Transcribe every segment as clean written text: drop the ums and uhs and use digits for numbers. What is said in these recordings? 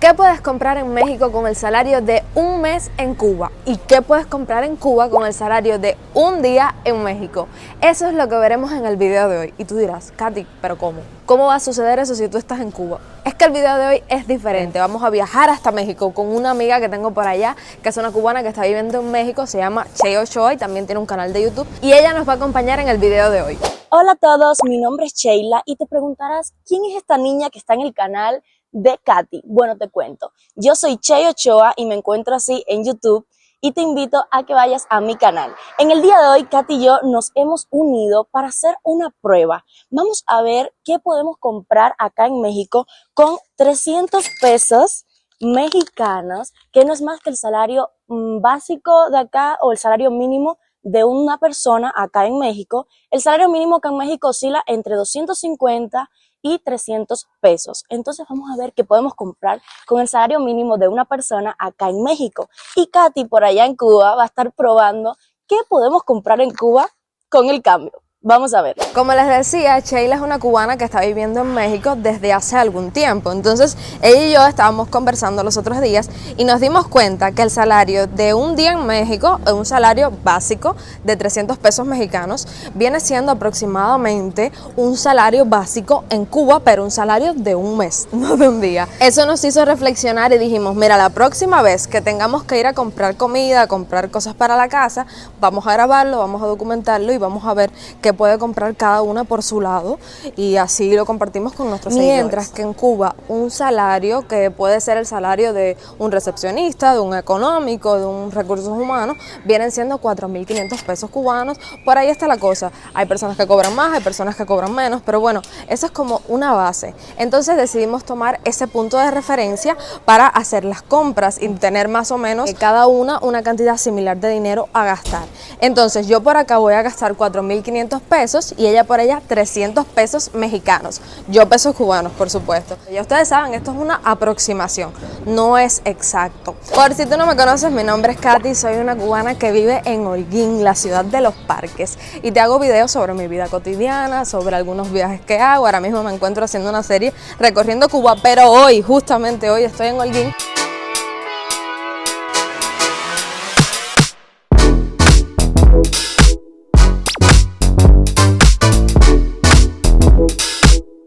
¿Qué puedes comprar en México con el salario de un mes en Cuba? ¿Y qué puedes comprar en Cuba con el salario de un día en México? Eso es lo que veremos en el video de hoy. Y tú dirás, Katy, ¿pero cómo? ¿Cómo va a suceder eso si tú estás en Cuba? Es que el video de hoy es diferente. Vamos a viajar hasta México con una amiga que tengo por allá, que es una cubana que está viviendo en México, se llama Chey Ochoa y también tiene un canal de YouTube. Y ella nos va a acompañar en el video de hoy. Hola a todos, mi nombre es Sheila y te preguntarás, ¿quién es esta niña que está en el canal de Katy? Bueno, te cuento. Yo soy Chey Ochoa y me encuentro así en YouTube y te invito a que vayas a mi canal. En el día de hoy, Katy y yo nos hemos unido para hacer una prueba. Vamos a ver qué podemos comprar acá en México con 300 pesos mexicanos, que no es más que el salario básico de acá o el salario mínimo de una persona acá en México. El salario mínimo acá en México oscila entre 250 y 300 pesos. Entonces vamos a ver qué podemos comprar con el salario mínimo de una persona acá en México. Y Katy por allá en Cuba va a estar probando qué podemos comprar en Cuba con el cambio. Vamos a ver. Como les decía, Sheila es una cubana que está viviendo en México desde hace algún tiempo. Entonces, ella y yo estábamos conversando los otros días y nos dimos cuenta que el salario de un día en México, un salario básico de 300 pesos mexicanos, viene siendo aproximadamente un salario básico en Cuba, pero un salario de un mes, no de un día. Eso nos hizo reflexionar y dijimos, mira, la próxima vez que tengamos que ir a comprar comida, a comprar cosas para la casa, vamos a grabarlo, vamos a documentarlo y vamos a ver qué puede comprar cada una por su lado y así lo compartimos con nuestros seguidores. Mientras que en Cuba un salario que puede ser el salario de un recepcionista, de un económico, de un recursos humanos, vienen siendo 4.500 pesos cubanos. Por ahí está la cosa. Hay personas que cobran más, hay personas que cobran menos, pero bueno, eso es como una base. Entonces decidimos tomar ese punto de referencia para hacer las compras y tener más o menos cada una cantidad similar de dinero a gastar. Entonces yo por acá voy a gastar 4.500 pesos y ella por allá 300 pesos mexicanos. Yo pesos cubanos, por supuesto. Ya ustedes saben, esto es una aproximación, no es exacto. Por si tú no me conoces, mi nombre es Katy, soy una cubana que vive en Holguín, la ciudad de los parques, y te hago videos sobre mi vida cotidiana, sobre algunos viajes que hago. Ahora mismo me encuentro haciendo una serie recorriendo Cuba, pero hoy, justamente hoy, estoy en Holguín.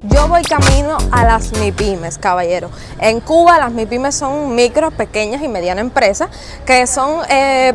Yo voy camino a las MIPYMES, caballero. En Cuba las MIPYMES son micro, pequeñas y medianas empresas, que son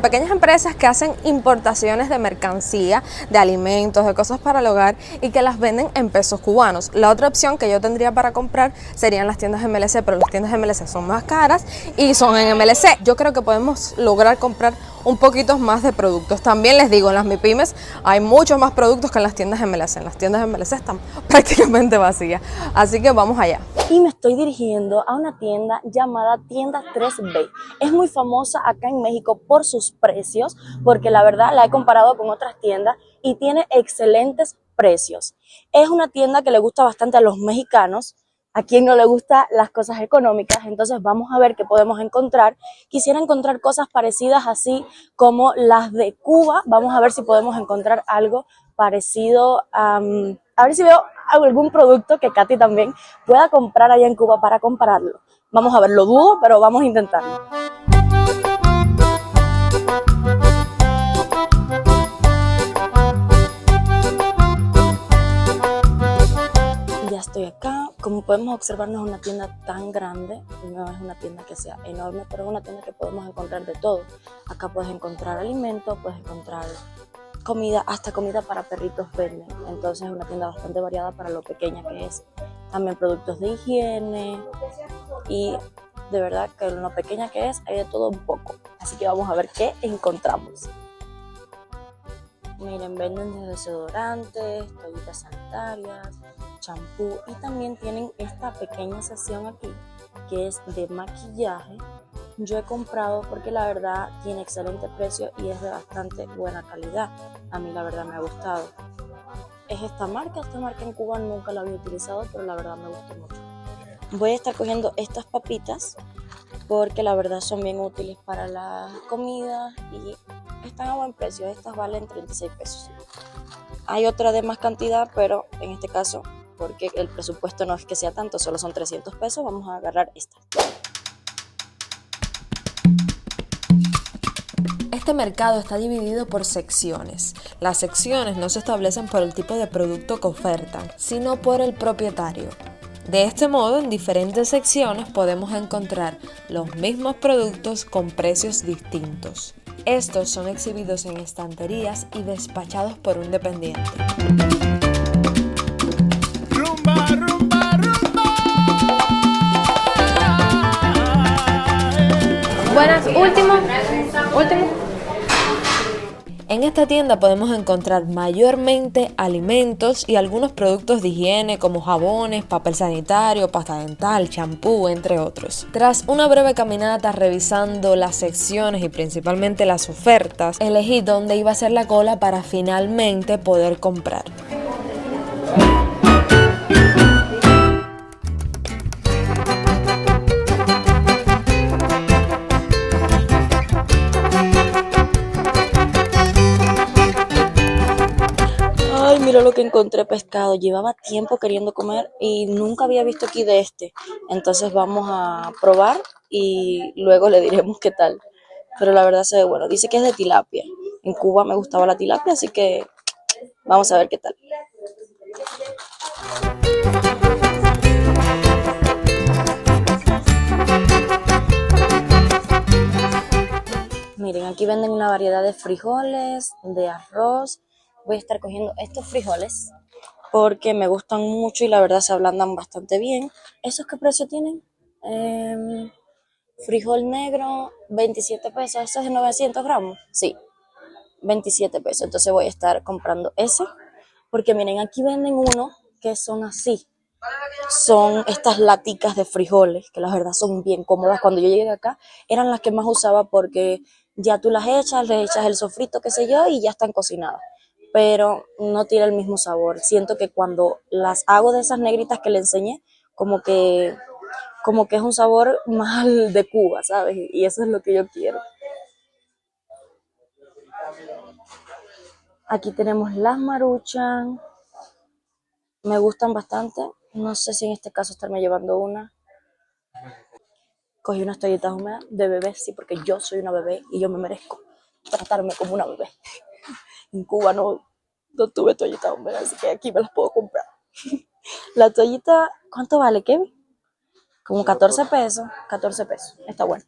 pequeñas empresas que hacen importaciones de mercancía, de alimentos, de cosas para el hogar y que las venden en pesos cubanos. La otra opción que yo tendría para comprar serían las tiendas MLC, pero las tiendas MLC son más caras y son en MLC. Yo creo que podemos lograr comprar un poquito más de productos. También les digo, en las MIPYMES hay muchos más productos que en las tiendas MLC. En las tiendas MLC están prácticamente vacías. Así que vamos allá. Y me estoy dirigiendo a una tienda llamada Tienda 3B. Es muy famosa acá en México por sus precios, porque la verdad la he comparado con otras tiendas y tiene excelentes precios. Es una tienda que le gusta bastante a los mexicanos. A quien no le gustan las cosas económicas, entonces vamos a ver qué podemos encontrar. Quisiera encontrar cosas parecidas así como las de Cuba. Vamos a ver si podemos encontrar algo parecido a ver si veo algún producto que Katy también pueda comprar allá en Cuba para compararlo. Vamos a ver, lo dudo, pero vamos a intentarlo. Ya estoy acá. Como podemos observar, no es una tienda tan grande, no es una tienda que sea enorme, pero es una tienda que podemos encontrar de todo. Acá puedes encontrar alimentos, puedes encontrar comida, hasta comida para perritos venden. Entonces es una tienda bastante variada para lo pequeña que es. También productos de higiene y de verdad que en lo pequeña que es hay de todo un poco. Así que vamos a ver qué encontramos. Miren, venden desde desodorantes, toallitas sanitarias, champú y también tienen esta pequeña sección aquí que es de maquillaje. Yo he comprado porque la verdad tiene excelente precio y es de bastante buena calidad. A mí la verdad me ha gustado. Es esta marca en Cuba nunca la había utilizado, pero la verdad me gustó mucho. Voy a estar cogiendo estas papitas porque la verdad son bien útiles para la comida y están a buen precio. Estas valen 36 pesos. Hay otra de más cantidad, pero en este caso, porque el presupuesto no es que sea tanto, solo son 300 pesos, vamos a agarrar esta. Este mercado está dividido por secciones. Las secciones no se establecen por el tipo de producto que ofertan, sino por el propietario. De este modo, en diferentes secciones podemos encontrar los mismos productos con precios distintos. Estos son exhibidos en estanterías y despachados por un dependiente. Rumba, rumba, rumba. Buenas, último. En esta tienda podemos encontrar mayormente alimentos y algunos productos de higiene como jabones, papel sanitario, pasta dental, champú, entre otros. Tras una breve caminata revisando las secciones y principalmente las ofertas, elegí dónde iba a ser la cola para finalmente poder comprar. Ay, mira lo que encontré, pescado. Llevaba tiempo queriendo comer y nunca había visto aquí de este. Entonces vamos a probar y luego le diremos qué tal. Pero la verdad se ve bueno. Dice que es de tilapia. En Cuba me gustaba la tilapia, así que vamos a ver qué tal. Miren, aquí venden una variedad de frijoles, de arroz. Voy a estar cogiendo estos frijoles porque me gustan mucho y la verdad se ablandan bastante bien. ¿Esos qué precio tienen? Frijol negro, 27 pesos. ¿Ese es de 900 gramos? Sí, 27 pesos. Entonces voy a estar comprando ese porque miren, aquí venden uno que son así. Son estas laticas de frijoles, que la verdad son bien cómodas. Cuando yo llegué acá, eran las que más usaba porque ya tú las echas, le echas el sofrito, qué sé yo, y ya están cocinadas. Pero no tiene el mismo sabor. Siento que cuando las hago de esas negritas que le enseñé, como que es un sabor más de Cuba, ¿sabes? Y eso es lo que yo quiero. Aquí tenemos las Maruchan. Me gustan bastante. No sé si en este caso estarme llevando una. Cogí unas toallitas húmedas de bebé, sí, porque yo soy una bebé y yo me merezco tratarme como una bebé. En Cuba no tuve toallitas húmedas, así que aquí me las puedo comprar. La toallita, ¿cuánto vale, Kevin? Como 14 pesos. 14 pesos, está bueno.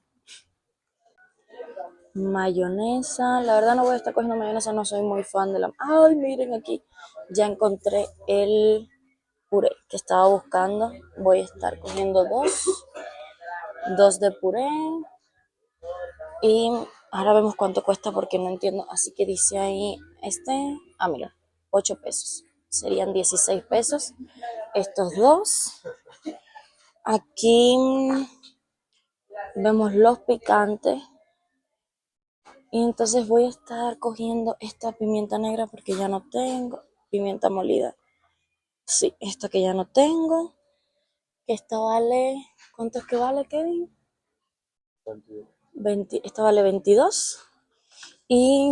Mayonesa, la verdad no voy a estar cogiendo mayonesa, no soy muy fan de la... Ay, miren aquí, ya encontré el puré que estaba buscando. Voy a estar cogiendo dos de puré. Y ahora vemos cuánto cuesta porque no entiendo. Así que dice ahí, mira, 8 pesos. Serían 16 pesos. Estos dos. Aquí vemos los picantes. Y entonces voy a estar cogiendo esta pimienta negra porque ya no tengo. Pimienta molida. Sí, esta que ya no tengo. Esta vale... ¿Cuánto es que vale, Kevin? 20, esta vale 22. Y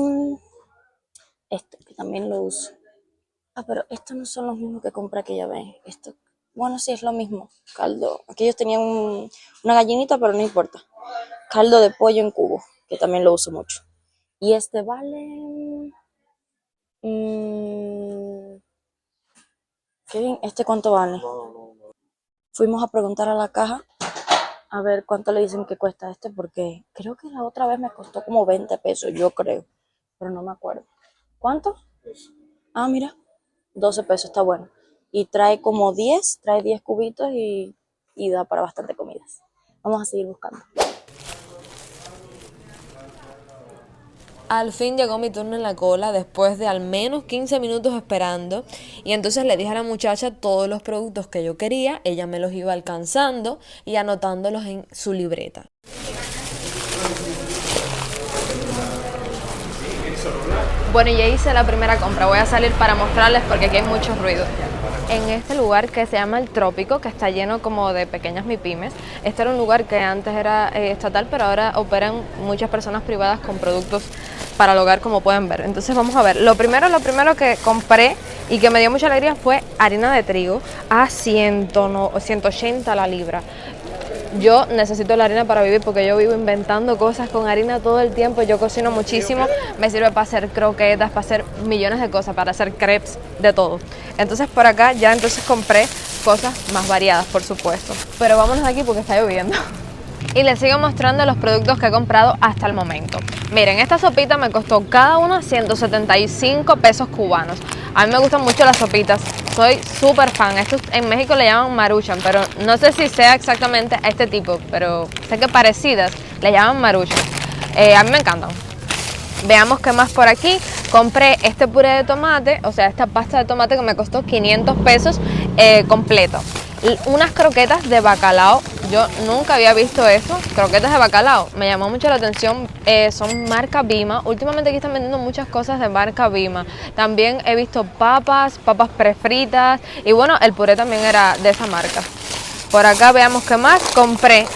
este, que también lo uso. Pero estos no son los mismos que compré aquella vez. Esto, bueno, sí, es lo mismo. Caldo. Aquellos tenían una gallinita, pero no importa. Caldo de pollo en cubo, que también lo uso mucho. Y este vale... qué bien, ¿este cuánto vale? Fuimos a preguntar a la caja a ver cuánto le dicen que cuesta este, porque creo que la otra vez me costó como 20 pesos, yo creo, pero no me acuerdo. ¿Cuánto? Mira, 12 pesos, está bueno. Y trae como 10, trae 10 cubitos y da para bastante comidas. Vamos a seguir buscando. Al fin llegó mi turno en la cola después de al menos 15 minutos esperando y entonces le dije a la muchacha todos los productos que yo quería, ella me los iba alcanzando y anotándolos en su libreta. Bueno, ya hice la primera compra, voy a salir para mostrarles porque aquí hay mucho ruido. En este lugar que se llama El Trópico, que está lleno como de pequeñas MIPYMES, este era un lugar que antes era estatal, pero ahora operan muchas personas privadas con productos para el hogar, como pueden ver. Entonces vamos a ver, lo primero que compré y que me dio mucha alegría fue harina de trigo a 180 la libra. Yo necesito la harina para vivir porque yo vivo inventando cosas con harina todo el tiempo. Yo cocino muchísimo, me sirve para hacer croquetas, para hacer millones de cosas, para hacer crepes, de todo. Entonces por acá ya entonces compré cosas más variadas, por supuesto. Pero vámonos de aquí porque está lloviendo. Y les sigo mostrando los productos que he comprado hasta el momento. Miren, esta sopita me costó cada una 175 pesos cubanos. A mí me gustan mucho las sopitas, soy súper fan. Esto en México le llaman maruchan, pero no sé si sea exactamente a este tipo, pero sé que parecidas le llaman maruchan. A mí me encantan. Veamos qué más por aquí. Compré este puré de tomate, o sea, esta pasta de tomate que me costó 500 pesos completo. Unas croquetas de bacalao, yo nunca había visto eso, croquetas de bacalao, me llamó mucho la atención, son marca Bima. Últimamente aquí están vendiendo muchas cosas de marca Bima. También he visto papas prefritas y bueno, el puré también era de esa marca. Por acá veamos qué más. Compré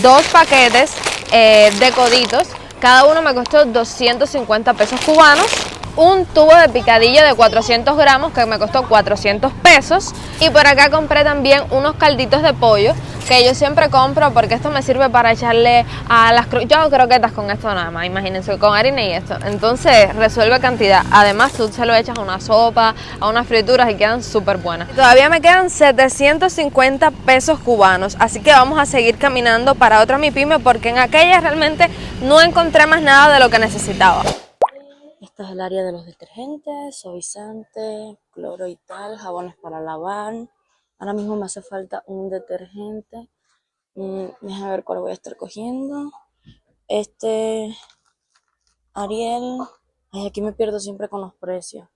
2 paquetes de coditos, cada uno me costó 250 pesos cubanos. Un tubo de picadillo de 400 gramos que me costó 400 pesos. Y por acá compré también unos calditos de pollo que yo siempre compro porque esto me sirve para echarle a las yo hago croquetas con esto nada más, imagínense, con harina y esto. Entonces resuelve cantidad. Además tú se lo echas a una sopa, a unas frituras y quedan súper buenas. Y todavía me quedan 750 pesos cubanos, así que vamos a seguir caminando para otra Mi Pyme porque en aquella realmente no encontré más nada de lo que necesitaba. Este es el área de los detergentes, suavizante, cloro y tal, jabones para lavar. Ahora mismo me hace falta un detergente. Déjame ver cuál voy a estar cogiendo. Este Ariel. Ay, aquí me pierdo siempre con los precios.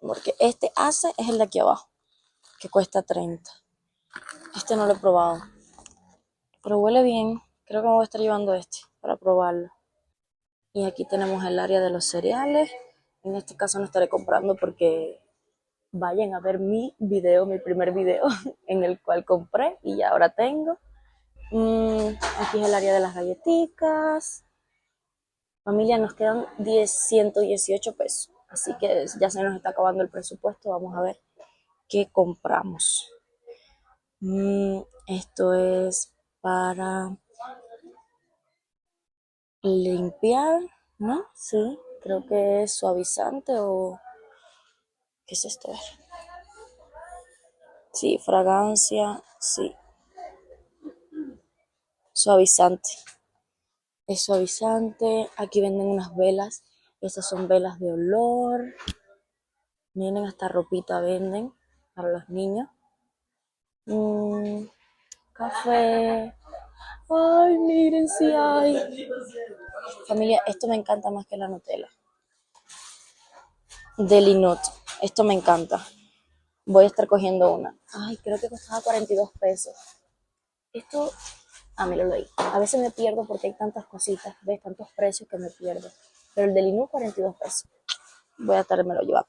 Porque este Ace es el de aquí abajo, que cuesta 30. Este no lo he probado, pero huele bien. Creo que me voy a estar llevando este para probarlo. Y aquí tenemos el área de los cereales. En este caso no estaré comprando porque vayan a ver mi video, mi primer video en el cual compré y ya ahora tengo. Aquí es el área de las galletitas. Familia, nos quedan 118 pesos. Así que ya se nos está acabando el presupuesto. Vamos a ver qué compramos. Esto es para limpiar, ¿no? Sí, creo que es suavizante o... ¿Qué es esto? Sí, fragancia, sí. Suavizante. Es suavizante. Aquí venden unas velas. Estas son velas de olor. Miren, hasta ropita venden para los niños. Café. Ay, miren si hay. Familia, esto me encanta más que la Nutella. Deli Nut. Esto me encanta. Voy a estar cogiendo una. Ay, creo que costaba 42 pesos. Esto, mí lo leí. A veces me pierdo porque hay tantas cositas, ves, tantos precios que me pierdo. Pero el Deli Nut, 42 pesos. Voy a estarme lo llevando.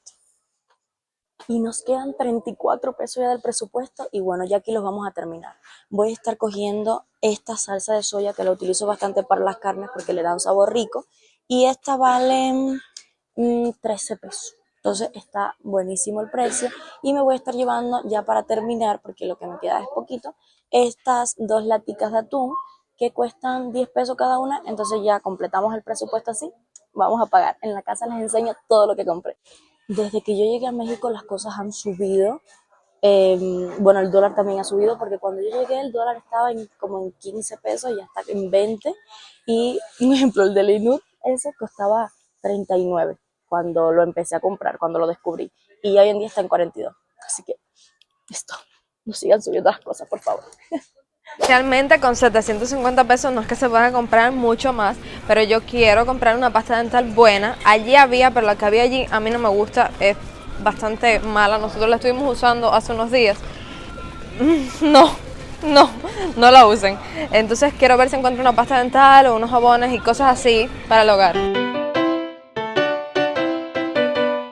Y nos quedan 34 pesos ya del presupuesto y bueno, ya aquí los vamos a terminar. Voy a estar cogiendo esta salsa de soya que la utilizo bastante para las carnes porque le da un sabor rico. Y esta vale 13 pesos. Entonces está buenísimo el precio. Y me voy a estar llevando ya para terminar, porque lo que me queda es poquito, estas 2 laticas de atún que cuestan 10 pesos cada una. Entonces ya completamos el presupuesto así. Vamos a pagar. En la casa les enseño todo lo que compré. Desde que yo llegué a México las cosas han subido. Bueno, el dólar también ha subido porque cuando yo llegué el dólar estaba como en 15 pesos y ya está en 20. Y, por ejemplo, el de Linut, ese costaba 39 cuando lo empecé a comprar, cuando lo descubrí. Y hoy en día está en 42. Así que, no sigan subiendo las cosas, por favor. Realmente con 750 pesos no es que se pueda comprar mucho más, pero yo quiero comprar una pasta dental buena. Allí había, pero la que había allí a mí no me gusta, es bastante mala. Nosotros la estuvimos usando hace unos días. No la usen. Entonces quiero ver si encuentro una pasta dental o unos jabones y cosas así para el hogar.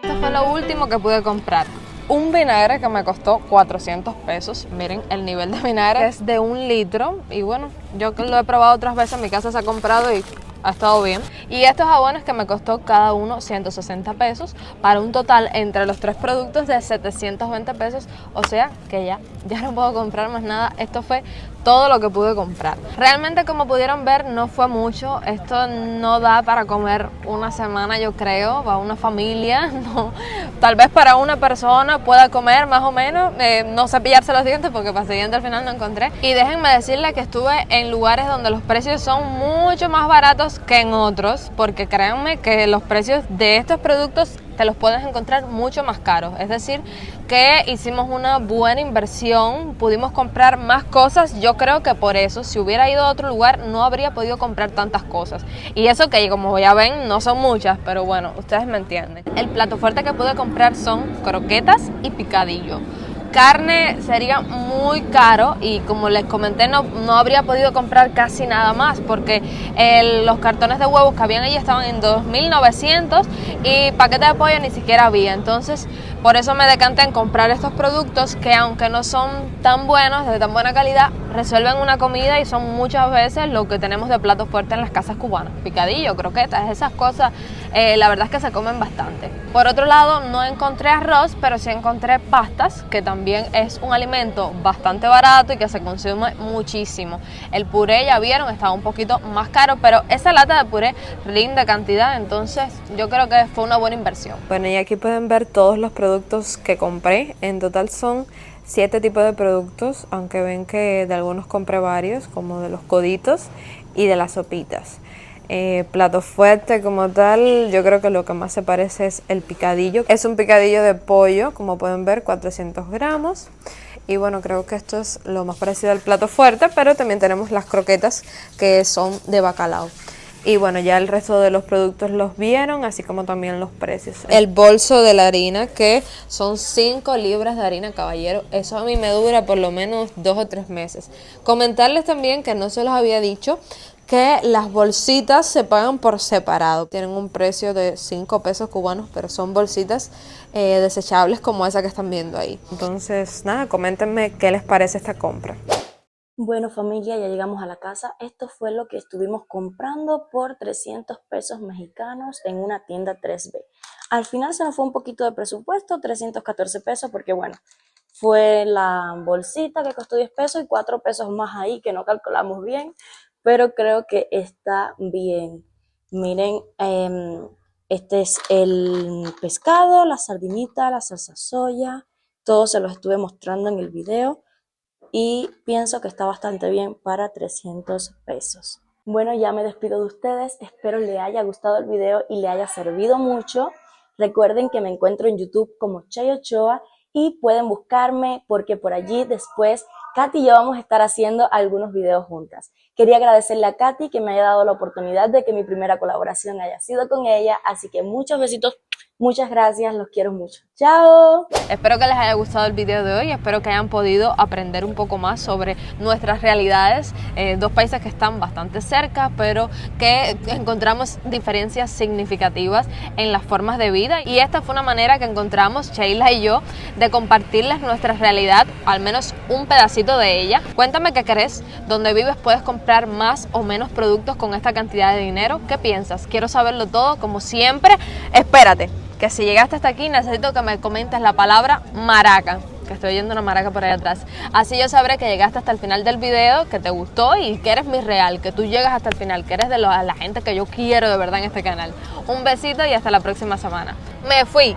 Esto fue lo último que pude comprar. Un vinagre que me costó 400 pesos. Miren el nivel de vinagre, es de 1 litro. Y bueno, yo que lo he probado otras veces, en mi casa se ha comprado y ha estado bien. Y estos jabones que me costó cada uno 160 pesos para un total entre los 3 productos de 720 pesos. O sea que ya no puedo comprar más nada. Esto fue todo lo que pude comprar. Realmente, como pudieron ver, no fue mucho. Esto no da para comer una semana, yo creo, para una familia. No. Tal vez para una persona pueda comer más o menos, no cepillarse los dientes porque para siguiente al final no encontré. Y déjenme decirles que estuve en lugares donde los precios son mucho más baratos que en otros, porque créanme que los precios de estos productos te los puedes encontrar mucho más caros. Es decir, que hicimos una buena inversión, pudimos comprar más cosas. Yo creo que por eso, si hubiera ido a otro lugar, no habría podido comprar tantas cosas. Y eso que, como ya ven, no son muchas, pero bueno, ustedes me entienden. El plato fuerte que pude comprar son croquetas y picadillo. Carne sería muy caro y, como les comenté, no habría podido comprar casi nada más porque los cartones de huevos que habían allí estaban en 2.900 y paquete de pollo ni siquiera había. Entonces, por eso me decanté en comprar estos productos que, aunque no son tan buenos, de tan buena calidad, resuelven una comida y son muchas veces lo que tenemos de plato fuerte en las casas cubanas. Picadillo, croquetas, esas cosas, la verdad es que se comen bastante. Por otro lado, no encontré arroz, pero sí encontré pastas, que también es un alimento bastante barato y que se consume muchísimo. El puré, ya vieron, estaba un poquito más caro, pero esa lata de puré rinde cantidad, entonces yo creo que fue una buena inversión. Bueno, y aquí pueden ver todos los productos que compré. En total son 7 tipos de productos, aunque ven que de algunos compré varios, como de los coditos y de las sopitas. Plato fuerte como tal, yo creo que lo que más se parece es el picadillo. Es un picadillo de pollo, como pueden ver, 400 gramos. Y bueno, creo que esto es lo más parecido al plato fuerte, pero también tenemos las croquetas que son de bacalao. Y bueno, ya el resto de los productos los vieron, así como también los precios. El bolso de la harina, que son 5 libras de harina, caballero. Eso a mí me dura por lo menos 2 o 3 meses. Comentarles también, que no se los había dicho, que las bolsitas se pagan por separado. Tienen un precio de 5 pesos cubanos, pero son bolsitas desechables como esa que están viendo ahí. Entonces, nada, coméntenme qué les parece esta compra. Bueno, familia, ya llegamos a la casa. Esto fue lo que estuvimos comprando por 300 pesos mexicanos en una tienda 3B. Al final se nos fue un poquito de presupuesto, 314 pesos, porque bueno, fue la bolsita que costó 10 pesos y 4 pesos más ahí que no calculamos bien, pero creo que está bien. Miren, este es el pescado, la sardinita, la salsa soya, todo se los estuve mostrando en el video. Y pienso que está bastante bien para 300 pesos. Bueno, ya me despido de ustedes. Espero les haya gustado el video y les haya servido mucho. Recuerden que me encuentro en YouTube como Chay Ochoa y pueden buscarme porque por allí después Katy y yo vamos a estar haciendo algunos videos juntas. Quería agradecerle a Katy que me haya dado la oportunidad de que mi primera colaboración haya sido con ella. Así que muchos besitos. Muchas gracias, los quiero mucho. ¡Chao! Espero que les haya gustado el video de hoy, espero que hayan podido aprender un poco más sobre nuestras realidades, dos países que están bastante cerca, pero que encontramos diferencias significativas en las formas de vida, y esta fue una manera que encontramos Sheila y yo de compartirles nuestra realidad, al menos un pedacito de ella. Cuéntame qué crees, donde vives puedes comprar más o menos productos con esta cantidad de dinero. ¿Qué piensas? Quiero saberlo todo, como siempre. Espérate, que si llegaste hasta aquí necesito que me comentes la palabra maraca, que estoy oyendo una maraca por ahí atrás. Así yo sabré que llegaste hasta el final del video, que te gustó y que eres mi real, que tú llegas hasta el final, que eres de la gente que yo quiero de verdad en este canal. Un besito y hasta la próxima semana. Me fui.